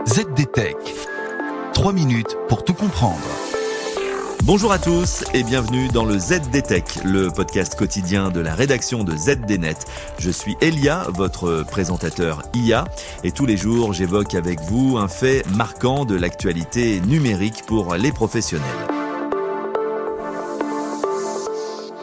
ZDTech. 3 minutes pour tout comprendre. Bonjour à tous et bienvenue dans le ZDTech, le podcast quotidien de la rédaction de ZDNet. Je suis Elia, votre présentateur IA, et tous les jours j'évoque avec vous un fait marquant de l'actualité numérique pour les professionnels.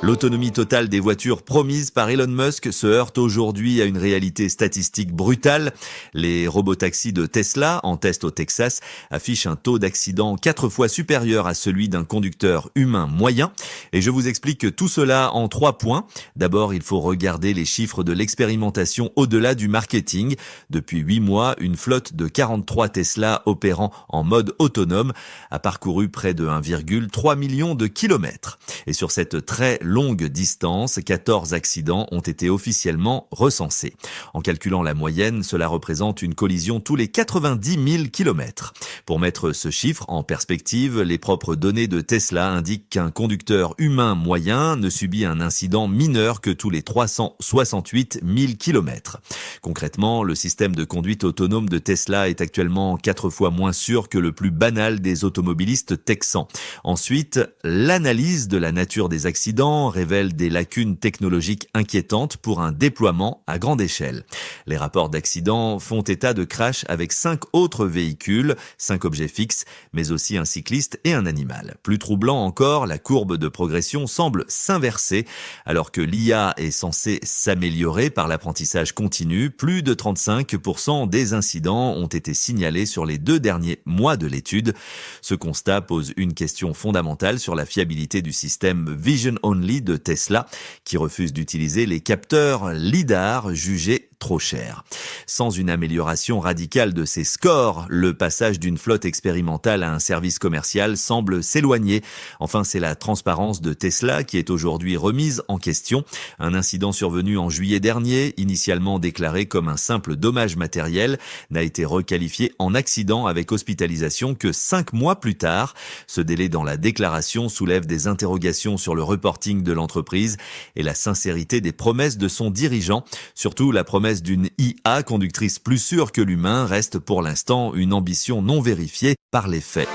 L'autonomie totale des voitures promise par Elon Musk se heurte aujourd'hui à une réalité statistique brutale. Les robotaxis de Tesla, en test au Texas, affichent un taux d'accident 4 fois supérieur à celui d'un conducteur humain moyen. Et je vous explique tout cela en 3 points. D'abord, il faut regarder les chiffres de l'expérimentation au-delà du marketing. Depuis 8 mois, une flotte de 43 Tesla opérant en mode autonome a parcouru près de 1,3 million de kilomètres. Et sur cette très longue distance, 14 accidents ont été officiellement recensés. En calculant la moyenne, cela représente une collision tous les 90 000 kilomètres. Pour mettre ce chiffre en perspective, les propres données de Tesla indiquent qu'un conducteur humain moyen ne subit un incident mineur que tous les 368 000 kilomètres. Concrètement, le système de conduite autonome de Tesla est actuellement 4 fois moins sûr que le plus banal des automobilistes texans. Ensuite, l'analyse de la nature des accidents révèle des lacunes technologiques inquiétantes pour un déploiement à grande échelle. Les rapports d'accidents font état de crash avec 5 autres véhicules, 5 objets fixes, mais aussi un cycliste et un animal. Plus troublant encore, la courbe de progression semble s'inverser. Alors que l'IA est censée s'améliorer par l'apprentissage continu, plus de 35% des incidents ont été signalés sur les 2 derniers mois de l'étude. Ce constat pose une question fondamentale sur la fiabilité du système Vision Only de Tesla, qui refuse d'utiliser les capteurs LiDAR jugés trop cher. Sans une amélioration radicale de ces scores, le passage d'une flotte expérimentale à un service commercial semble s'éloigner. Enfin, c'est la transparence de Tesla qui est aujourd'hui remise en question. Un incident survenu en juillet dernier, initialement déclaré comme un simple dommage matériel, n'a été requalifié en accident avec hospitalisation que 5 mois plus tard. Ce délai dans la déclaration soulève des interrogations sur le reporting de l'entreprise et la sincérité des promesses de son dirigeant. Surtout, la promesse d'une IA conductrice plus sûre que l'humain reste pour l'instant une ambition non vérifiée par les faits.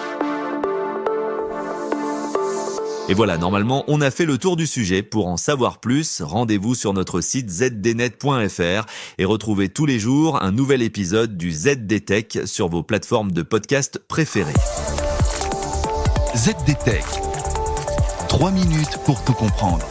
Et voilà, normalement, on a fait le tour du sujet. Pour en savoir plus, rendez-vous sur notre site zdnet.fr et retrouvez tous les jours un nouvel épisode du ZDTech sur vos plateformes de podcast préférées. ZDTech. 3 minutes pour tout comprendre.